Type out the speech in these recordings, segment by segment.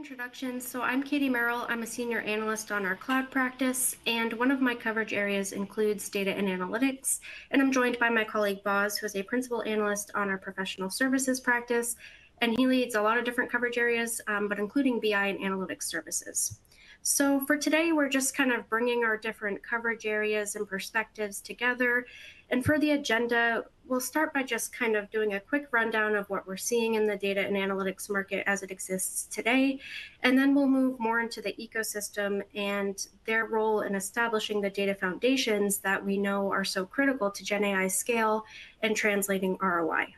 Introduction. So I'm Katie Merrill. I'm a senior analyst on our cloud practice, and one of my coverage areas includes data and analytics. And I'm joined by my colleague Boz, who is a principal analyst on our professional services practice, and he leads a lot of different coverage areas, but including BI and analytics services. So for today, we're just kind of bringing our different coverage areas and perspectives together. And for the agenda, we'll start by just kind of doing a quick rundown of what we're seeing in the data and analytics market as it exists today. And then we'll move more into the ecosystem and their role in establishing the data foundations that we know are so critical to GenAI scale and translating ROI.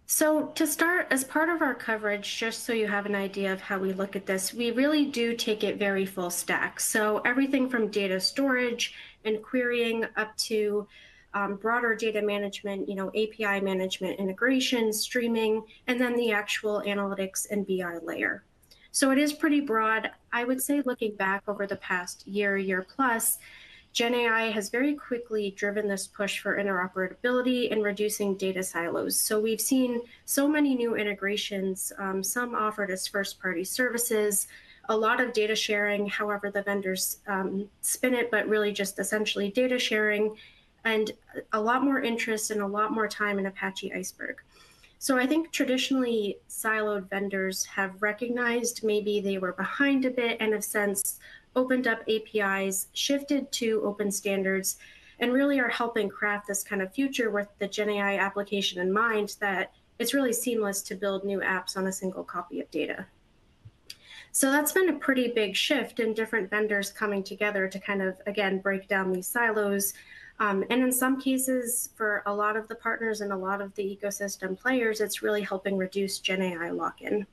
So to start, as part of our coverage, just so you have an idea of how we look at this, we really do take it very full stack. So everything from data storage and querying up to broader data management, API management, integration, streaming, and then the actual analytics and BI layer. So it is pretty broad. I would say looking back over the past year plus, GenAI has very quickly driven this push for interoperability and reducing data silos. So we've seen so many new integrations, some offered as first-party services, a lot of data sharing, however the vendors spin it, but really just essentially data sharing, and a lot more interest and a lot more time in Apache Iceberg. So I think traditionally siloed vendors have recognized maybe they were behind a bit and have since opened up APIs, shifted to open standards, and really are helping craft this kind of future with the GenAI application in mind that it's really seamless to build new apps on a single copy of data. So that's been a pretty big shift in different vendors coming together to kind of, again, break down these silos. And in some cases, for a lot of the partners and a lot of the ecosystem players, it's really helping reduce GenAI lock-in.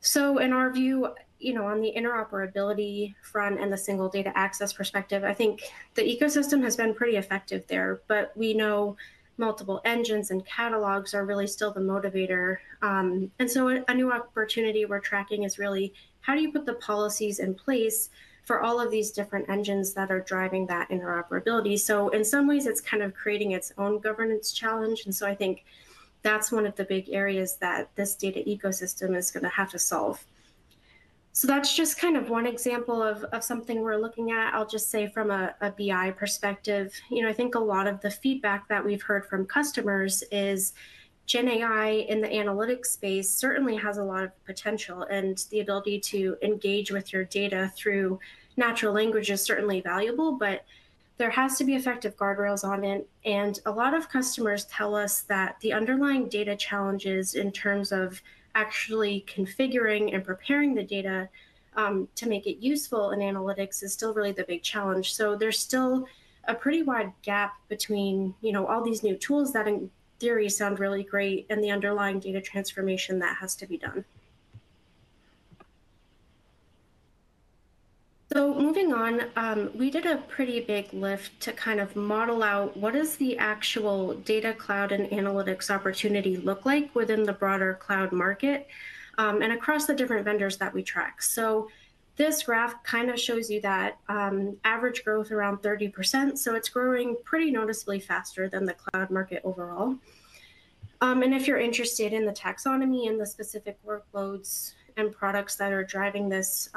So in our view, on the interoperability front and the single data access perspective, I think the ecosystem has been pretty effective there, but we know multiple engines and catalogs are really still the motivator. And so a new opportunity we're tracking is really, how do you put the policies in place for all of these different engines that are driving that interoperability? So in some ways, it's kind of creating its own governance challenge. And so I think that's one of the big areas that this data ecosystem is going to have to solve. So that's just kind of one example of something we're looking at. I'll just say from a BI perspective, I think a lot of the feedback that we've heard from customers is GenAI in the analytics space certainly has a lot of potential, and the ability to engage with your data through natural language is certainly valuable, but there has to be effective guardrails on it. And a lot of customers tell us that the underlying data challenges in terms of actually configuring and preparing the data to make it useful in analytics is still really the big challenge. So there's still a pretty wide gap between, all these new tools that in theory sound really great and the underlying data transformation that has to be done. So moving on, we did a pretty big lift to kind of model out what does the actual data cloud and analytics opportunity look like within the broader cloud market and across the different vendors that we track. So this graph kind of shows you that average growth around 30%. So it's growing pretty noticeably faster than the cloud market overall. And if you're interested in the taxonomy and the specific workloads and products that are driving this,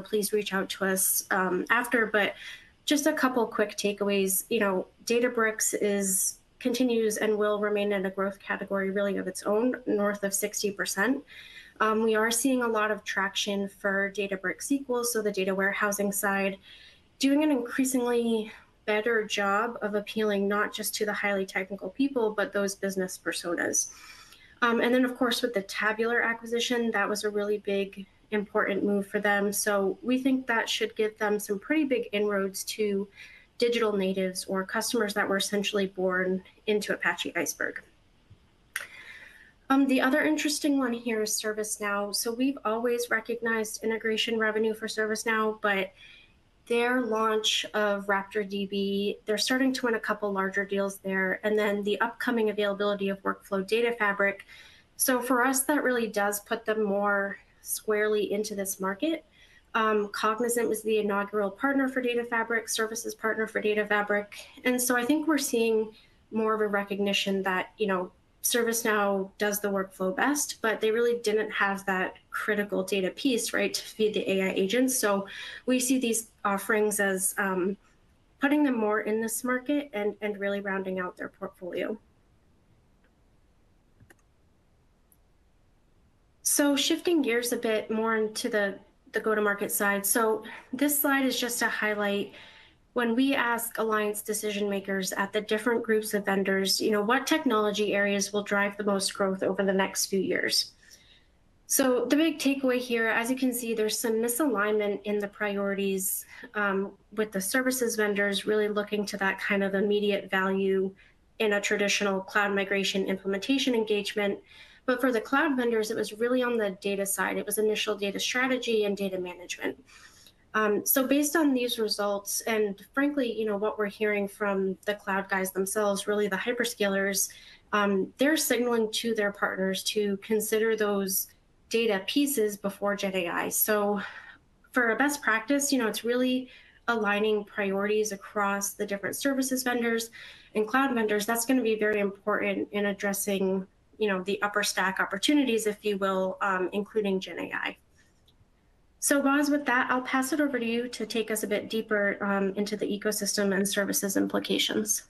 please reach out to us after. But just a couple quick takeaways. Databricks continues and will remain in a growth category really of its own, north of 60%. We are seeing a lot of traction for Databricks SQL, so the data warehousing side, doing an increasingly better job of appealing not just to the highly technical people, but those business personas. And then, of course, with the Tabular acquisition, that was a really big, important move for them. So we think that should give them some pretty big inroads to digital natives or customers that were essentially born into Apache Iceberg. The other interesting one here is ServiceNow. So we've always recognized integration revenue for ServiceNow, but their launch of RaptorDB, they're starting to win a couple larger deals there, and then the upcoming availability of Workflow Data Fabric. So for us, that really does put them more squarely into this market. Cognizant was the inaugural partner for Data Fabric, services partner for Data Fabric. And so I think we're seeing more of a recognition that, ServiceNow does the workflow best, but they really didn't have that critical data piece, right, to feed the AI agents. So we see these offerings as putting them more in this market and really rounding out their portfolio. So shifting gears a bit more into the go-to-market side. So this slide is just to highlight when we ask alliance decision makers at the different groups of vendors, what technology areas will drive the most growth over the next few years. So the big takeaway here, as you can see, there's some misalignment in the priorities with the services vendors really looking to that kind of immediate value in a traditional cloud migration implementation engagement. But for the cloud vendors, it was really on the data side. It was initial data strategy and data management. So based on these results, and frankly, what we're hearing from the cloud guys themselves, really the hyperscalers, they're signaling to their partners to consider those data pieces before GenAI. So for a best practice, it's really aligning priorities across the different services vendors and cloud vendors. That's going to be very important in addressing, the upper stack opportunities, if you will, including GenAI. So Boz, with that, I'll pass it over to you to take us a bit deeper into the ecosystem and services implications.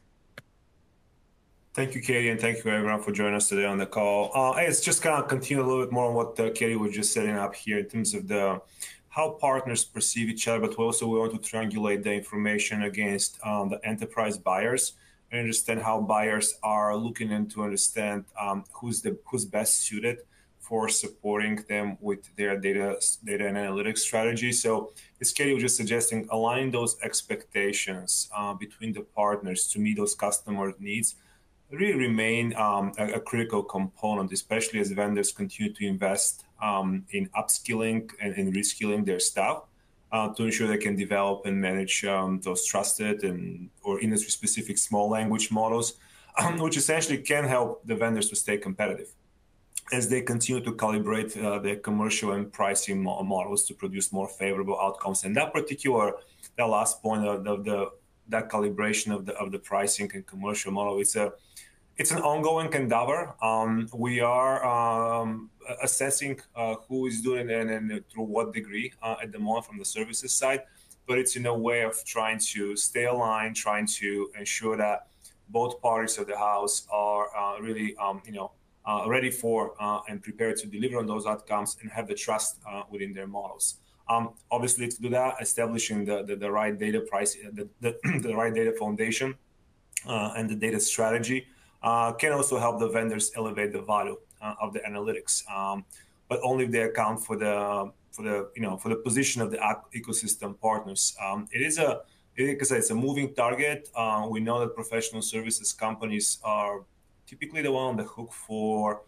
Thank you, Katie, and thank you everyone for joining us today on the call. It's just kind of continue a little bit more on what Katie was just setting up here in terms of how partners perceive each other, but also we want to triangulate the information against the enterprise buyers and understand how buyers are looking in to understand who's best suited for supporting them with their data and analytics strategy. So as Katie was just suggesting, aligning those expectations between the partners to meet those customer needs really remain a critical component, especially as vendors continue to invest in upskilling and in reskilling their staff to ensure they can develop and manage those trusted or industry-specific small language models, which essentially can help the vendors to stay competitive as they continue to calibrate their commercial and pricing models to produce more favorable outcomes. And that last point of that calibration of the pricing and commercial model, it's an ongoing endeavor. We are assessing who is doing it and to what degree at the moment from the services side, but it's in a way of trying to stay aligned, trying to ensure that both parties of the house are really ready for and prepared to deliver on those outcomes and have the trust within their models. Obviously, to do that, establishing the right data price, the right data foundation, and the data strategy can also help the vendors elevate the value of the analytics, but only if they account for the position of the ecosystem partners. It's a moving target. We know that professional services companies are typically the one on the hook for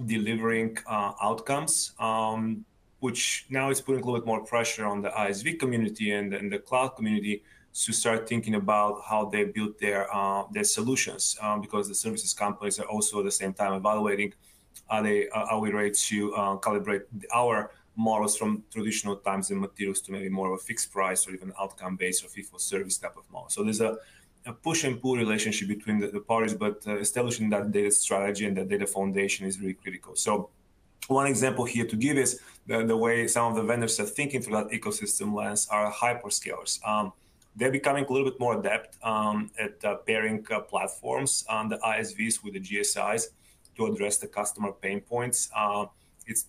delivering outcomes, which now is putting a little bit more pressure on the ISV community and the cloud community to start thinking about how they build their solutions, because the services companies are also at the same time evaluating are we ready to calibrate our models from traditional times and materials to maybe more of a fixed price or even outcome-based or fee-for-service type of model. So there's a push and pull relationship between the parties, but establishing that data strategy and that data foundation is really critical. So one example here to give is the way some of the vendors are thinking through that ecosystem lens are hyperscalers. They're becoming a little bit more adept at pairing platforms on the ISVs with the GSIs to address the customer pain points. It's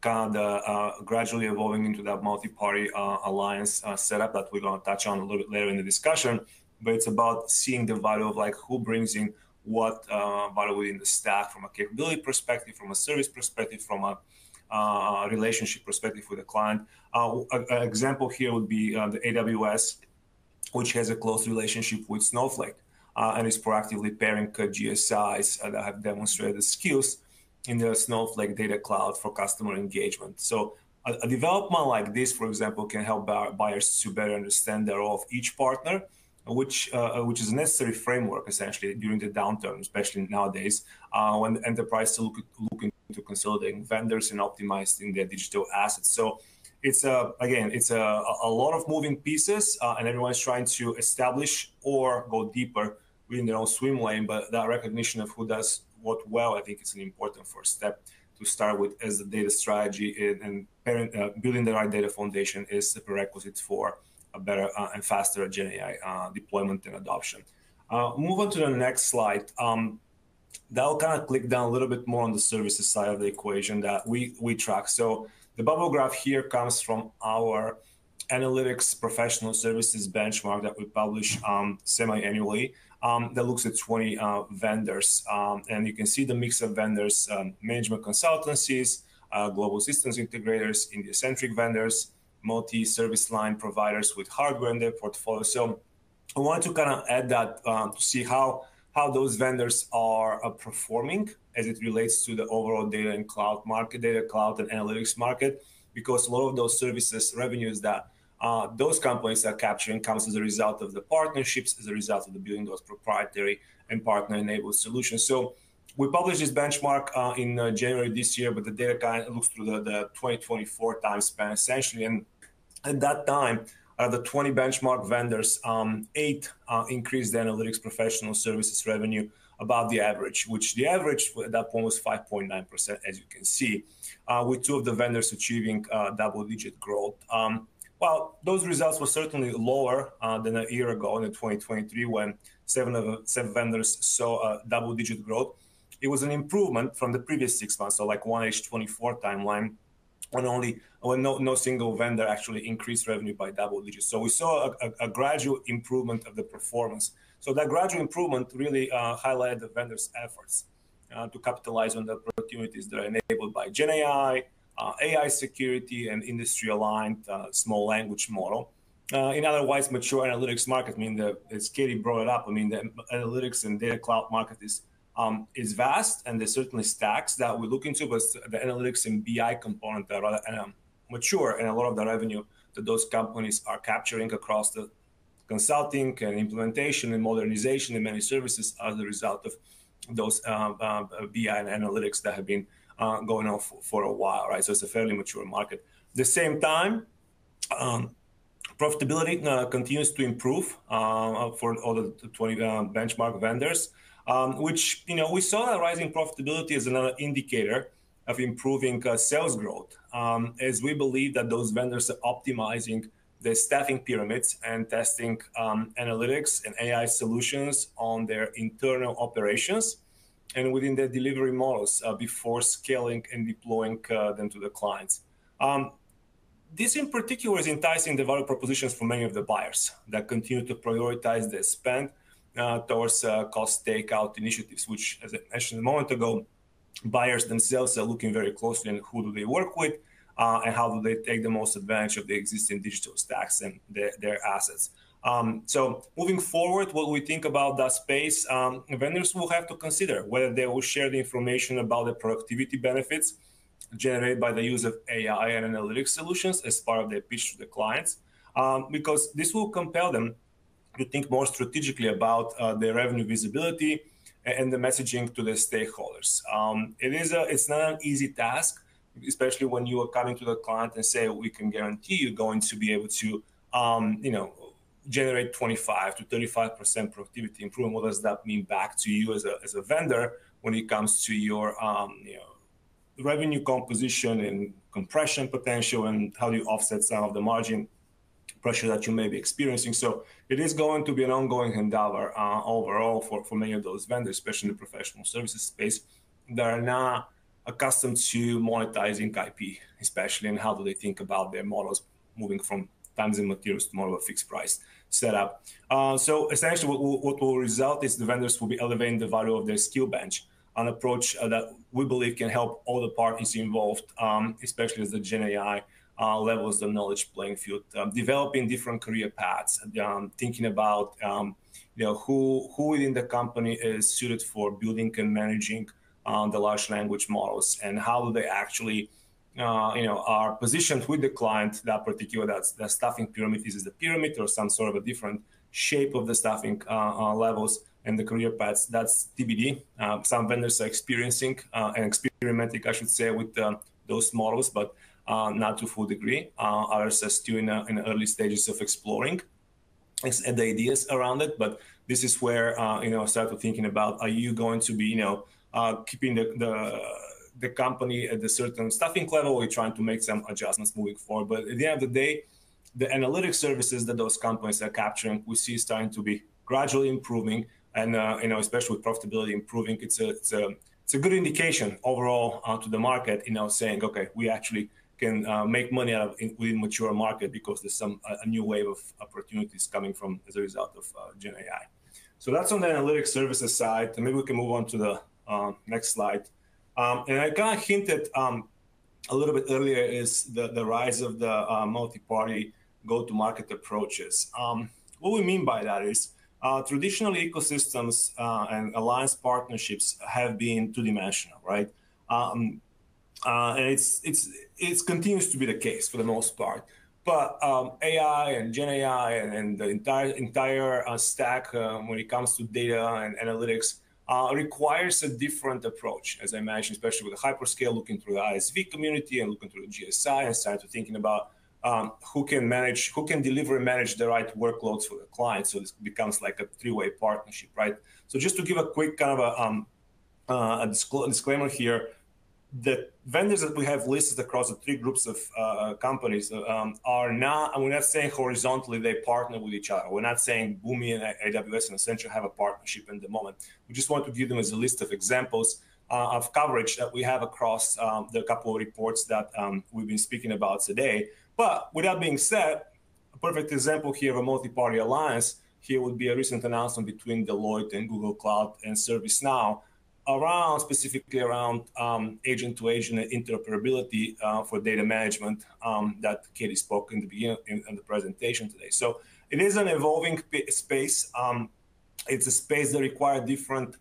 kind of gradually evolving into that multi-party alliance setup that we're going to touch on a little bit later in the discussion. But it's about seeing the value of who brings in what value within the stack from a capability perspective, from a service perspective, from a relationship perspective with the client. An example here would be the AWS, which has a close relationship with Snowflake and is proactively pairing GSIs that have demonstrated the skills in the Snowflake data cloud for customer engagement. So a development like this, for example, can help buyers to better understand the role of each partner, which is a necessary framework essentially during the downturn, especially nowadays when enterprises are looking to consolidating vendors and optimizing their digital assets. So it's a lot of moving pieces, and everyone's trying to establish or go deeper within their own swim lane. But that recognition of who does worked well, I think it's an important first step to start with as the data strategy, and building the right data foundation is the prerequisite for a better and faster GenAI deployment and adoption. Move on to the next slide. That'll kind of click down a little bit more on the services side of the equation that we track. So the bubble graph here comes from our analytics professional services benchmark that we publish semi-annually, that looks at 20 vendors. And you can see the mix of vendors: management consultancies, global systems integrators, India-centric vendors, multi-service line providers with hardware in their portfolio. So I wanted to kind of add that to see how those vendors are performing as it relates to the overall data and cloud market, data cloud and analytics market, because a lot of those services revenues that those companies are capturing comes as a result of the partnerships, as a result of the building those proprietary and partner-enabled solutions. So we published this benchmark in January this year, but the data kind of looks through the 2024 time span essentially. And at that time, the 20 benchmark vendors, 8 increased the analytics professional services revenue above the average, which the average at that point was 5.9%, as you can see, with 2 of the vendors achieving double-digit growth. Well, those results were certainly lower than a year ago in 2023 when 7 vendors saw double-digit growth. It was an improvement from the previous 6 months, so like 1H24 timeline, when no single vendor actually increased revenue by double digits. So we saw a gradual improvement of the performance. So that gradual improvement really highlighted the vendors' efforts to capitalize on the opportunities that are enabled by GenAI, AI security, and industry-aligned small language model. In otherwise mature analytics market, I mean, as Katie brought it up, I mean, the analytics and data cloud market is vast, and there's certainly stacks that we look into, but the analytics and BI component are rather mature, and a lot of the revenue that those companies are capturing across the consulting and implementation and modernization and managed services as a result of those BI and analytics that have been going on for a while, right? So it's a fairly mature market. At the same time, profitability continues to improve for all the 20 benchmark vendors, which, we saw a rising profitability as another indicator of improving sales growth, as we believe that those vendors are optimizing their staffing pyramids and testing analytics and AI solutions on their internal operations and within their delivery models before scaling and deploying them to the clients. This in particular is enticing the value propositions for many of the buyers that continue to prioritize their spend towards cost takeout initiatives, which, as I mentioned a moment ago, buyers themselves are looking very closely on who do they work with and how do they take the most advantage of the existing digital stacks and their assets. So moving forward, what we think about that space, vendors will have to consider whether they will share the information about the productivity benefits generated by the use of AI and analytics solutions as part of their pitch to the clients, because this will compel them to think more strategically about their revenue visibility and the messaging to the stakeholders. It's not an easy task, especially when you are coming to the client and say, we can guarantee you're going to be able to generate 25 to 35% productivity improvement. What does that mean back to you as a vendor when it comes to your revenue composition and compression potential, and how do you offset some of the margin pressure that you may be experiencing? So it is going to be an ongoing endeavor overall for many of those vendors, especially in the professional services space, that are not accustomed to monetizing IP, especially, and how do they think about their models moving from times and materials to more of a fixed price setup. So essentially what will result is the vendors will be elevating the value of their skill bench, an approach that we believe can help all the parties involved, especially as the GenAI levels the knowledge playing field, developing different career paths, thinking about who within the company is suited for building and managing the large language models, and how do they actually are positioned with the client. That particular that staffing pyramid is the pyramid or some sort of a different shape of the staffing levels and the career paths. That's TBD. Some vendors are experiencing and experimenting, I should say, with those models, but not to full degree. Others are still in the early stages of exploring the ideas around it. But this is where start to thinking about: are you going to be keeping the company at a certain staffing level. We're trying to make some adjustments moving forward. But at the end of the day, the analytic services that those companies are capturing, we see starting to be gradually improving, and especially with profitability improving, it's a good indication overall to the market. Saying, okay, we actually can make money out of within mature market because there's a new wave of opportunities coming from as a result of Gen AI. So that's on the analytics services side. And maybe we can move on to the next slide. And I kind of hinted a little bit earlier is the rise of the multi-party go-to-market approaches. What we mean by that is traditional ecosystems and alliance partnerships have been two-dimensional, right? And it continues to be the case for the most part. But AI and GenAI and the entire stack when it comes to data and analytics requires a different approach, as I mentioned, especially with the hyperscale, looking through the ISV community and looking through the GSI and start to thinking about who can deliver and manage the right workloads for the client. So this becomes like a three-way partnership, right? So just to give a quick kind of a disclaimer here, the vendors that we have listed across the three groups of companies are not, and we're not saying horizontally they partner with each other. We're not saying Boomi and AWS and Accenture have a partnership in the moment. We just want to give them as a list of examples of coverage that we have across the couple of reports that we've been speaking about today. But with that being said, a perfect example here of a multi-party alliance here would be a recent announcement between Deloitte and Google Cloud and ServiceNow, specifically around agent-to-agent interoperability for data management that Katie spoke in the beginning in the presentation today. So it is an evolving space. It's a space that requires different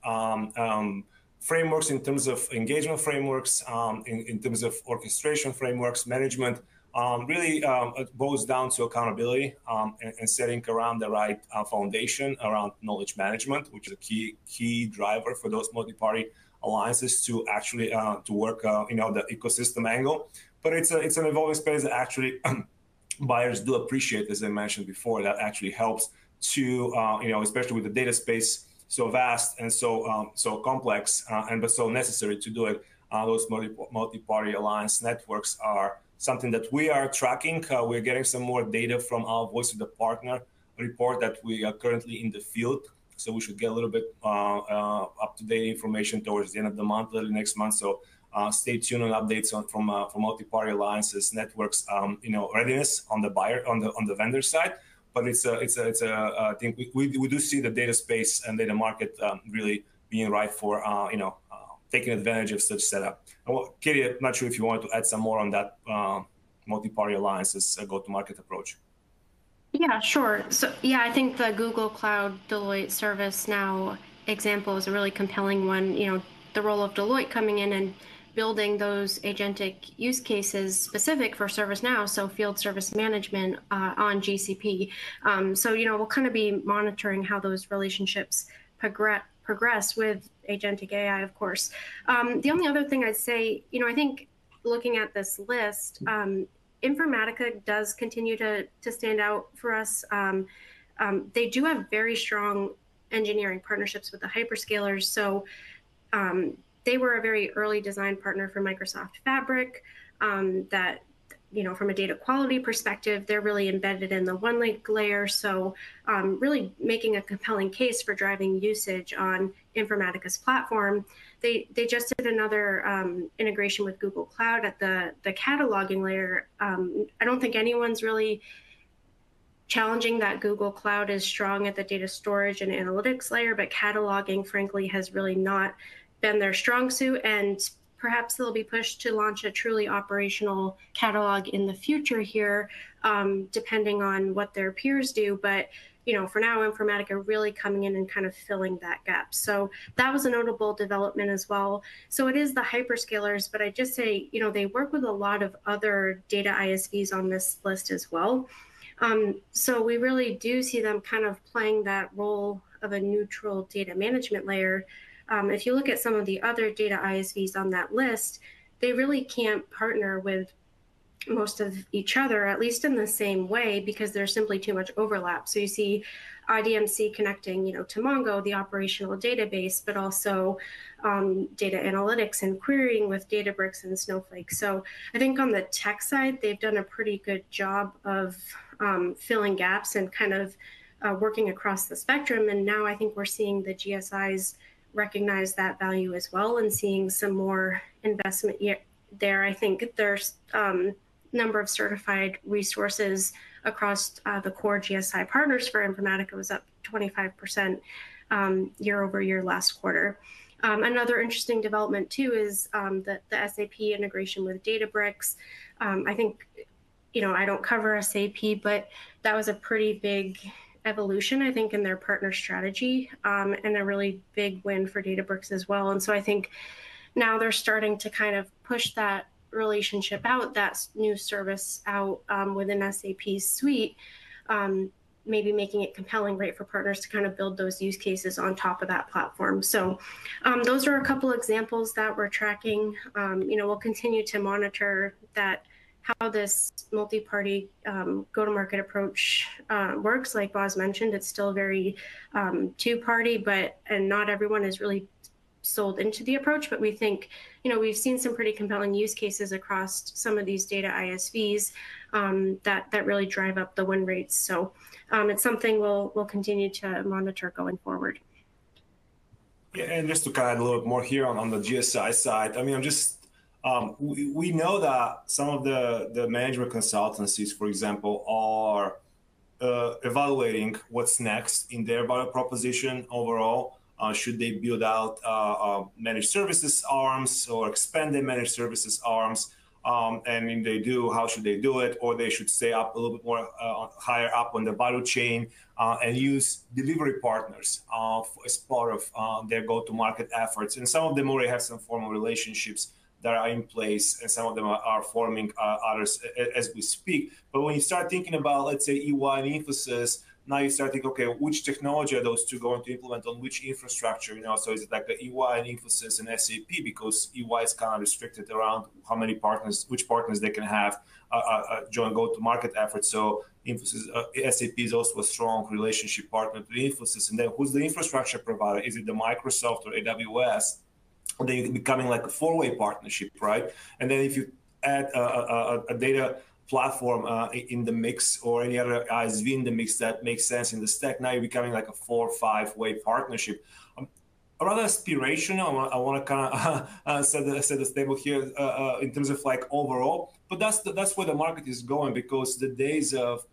frameworks in terms of engagement frameworks, in terms of orchestration frameworks, management. Really, it boils down to accountability and setting around the right foundation around knowledge management, which is a key driver for those multi-party alliances to actually to work, the ecosystem angle. But it's an evolving space that actually buyers do appreciate, as I mentioned before. That actually helps to, especially with the data space so vast and so complex, but so necessary to do it. Those multi-party alliance networks are something that we are tracking. We're getting some more data from our Voice of the Partner report that we are currently in the field. So we should get a little bit up-to-date information towards the end of the month, early next month. So stay tuned on updates from multi-party alliances, networks, readiness on the buyer, on the vendor side. But I think we do see the data space and data market really being right for taking advantage of such setup. Katie, I'm not sure if you want to add some more on that multi-party alliances go-to-market approach. Yeah, sure. So yeah, I think the Google Cloud, Deloitte, ServiceNow example is a really compelling one. The role of Deloitte coming in and building those agentic use cases specific for ServiceNow, so field service management on GCP. So we'll kind of be monitoring how those relationships progress with agentic AI, of course. The only other thing I'd say, I think looking at this list, Informatica does continue to stand out for us. They do have very strong engineering partnerships with the hyperscalers. So they were a very early design partner for Microsoft Fabric that, from a data quality perspective, they're really embedded in the OneLake layer. So really making a compelling case for driving usage on Informatica's platform. They just did another integration with Google Cloud at the cataloging layer. I don't think anyone's really challenging that Google Cloud is strong at the data storage and analytics layer, but cataloging, frankly, has really not been their strong suit. And perhaps they'll be pushed to launch a truly operational catalog in the future here, depending on what their peers do. But for now, Informatica really coming in and kind of filling that gap. So that was a notable development as well. So it is the hyperscalers, but I just say, they work with a lot of other data ISVs on this list as well. So we really do see them kind of playing that role of a neutral data management layer. If you look at some of the other data ISVs on that list, they really can't partner with most of each other, at least in the same way, because there's simply too much overlap. So you see IDMC connecting, to Mongo, the operational database, but also data analytics and querying with Databricks and Snowflake. So I think on the tech side, they've done a pretty good job of filling gaps and kind of working across the spectrum. And now I think we're seeing the GSIs recognize that value as well and seeing some more investment there. I think there's number of certified resources across the core GSI partners for Informatica was up 25% year over year last quarter. Another interesting development too is the SAP integration with Databricks. I think, I don't cover SAP, but that was a pretty big evolution, I think, in their partner strategy, and a really big win for Databricks as well. And so I think now they're starting to kind of push that relationship out, that new service out within SAP's suite, maybe making it compelling, right, for partners to kind of build those use cases on top of that platform. So those are a couple examples that we're tracking. We'll continue to monitor that, how this multi-party go-to-market approach works. Like Boz mentioned, it's still very two-party, and not everyone is really sold into the approach, but we think, we've seen some pretty compelling use cases across some of these data ISVs that really drive up the win rates. So it's something we'll continue to monitor going forward. Yeah, and just to kind of add a little bit more here on the GSI side, I mean, we know that some of the management consultancies, for example, are evaluating what's next in their value proposition overall. Should they build out managed services arms or expand their managed services arms? And if they do, how should they do it? Or they should stay up a little bit more higher up on the value chain and use delivery partners as part of their go-to-market efforts. And some of them already have some formal relationships that are in place, and some of them are forming others as we speak. But when you start thinking about, let's say, EY and Infosys, now you start thinking, okay, which technology are those two going to implement on which infrastructure? So is it like the EY and Infosys and SAP? Because EY is kind of restricted around how many partners, which partners they can have joint go-to-market efforts. So Infosys, SAP is also a strong relationship partner to Infosys. And then who's the infrastructure provider? Is it the Microsoft or AWS? They're becoming like a four-way partnership, right? And then if you add a data platform in the mix or any other ISV in the mix that makes sense in the stack, now you're becoming like a 4 or 5-way partnership. Rather aspirational, I want to kind of set the table here in terms of like overall, but that's where the market is going, because the days of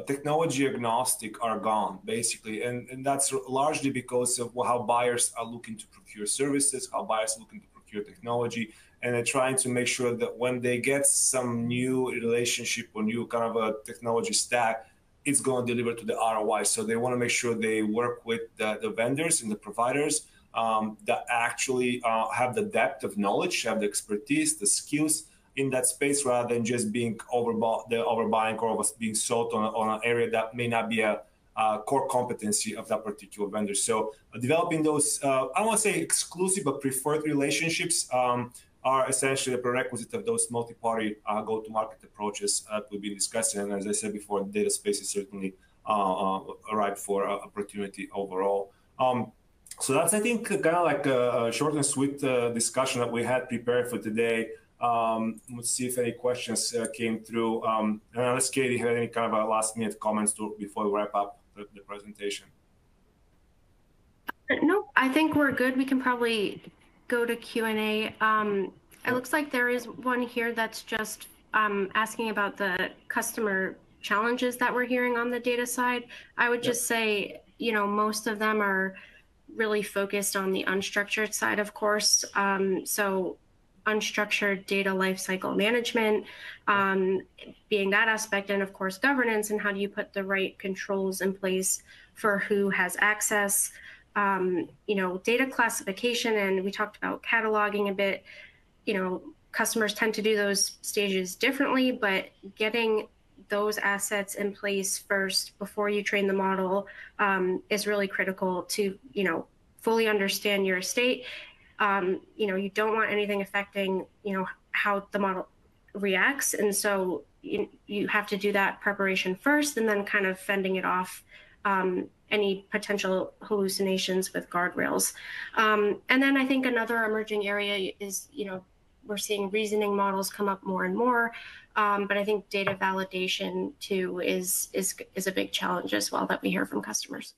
technology agnostic are gone, basically. And that's largely because of how buyers are looking to procure services, how buyers are looking to procure technology, and they're trying to make sure that when they get some new relationship or new kind of a technology stack, it's going to deliver to the ROI. So they want to make sure they work with the vendors and the providers that actually have the depth of knowledge, have the expertise, the skills in that space, rather than just being overbuying or being sold on an area that may not be a core competency of that particular vendor. So developing those, I don't want to say exclusive, but preferred relationships are essentially a prerequisite of those multi-party go-to-market approaches we've been discussing. And as I said before, the data space is certainly ripe for opportunity overall. So that's, I think, kind of like a short and sweet discussion that we had prepared for today. Let's see if any questions came through. Unless Katie had any kind of last-minute comments before we wrap up the presentation. No, I think we're good. We can probably go to Q&A. It looks like there is one here that's just asking about the customer challenges that we're hearing on the data side. I would just say, most of them are really focused on the unstructured side, of course. So unstructured data lifecycle management being that aspect, and of course governance, and how do you put the right controls in place for who has access. Data classification, and we talked about cataloging a bit. Customers tend to do those stages differently, but getting those assets in place first before you train the model is really critical to, fully understand your estate. You don't want anything affecting, how the model reacts. And so you have to do that preparation first and then kind of fending it off any potential hallucinations with guardrails. And then I think another emerging area is, we're seeing reasoning models come up more and more. But I think data validation too is a big challenge as well that we hear from customers.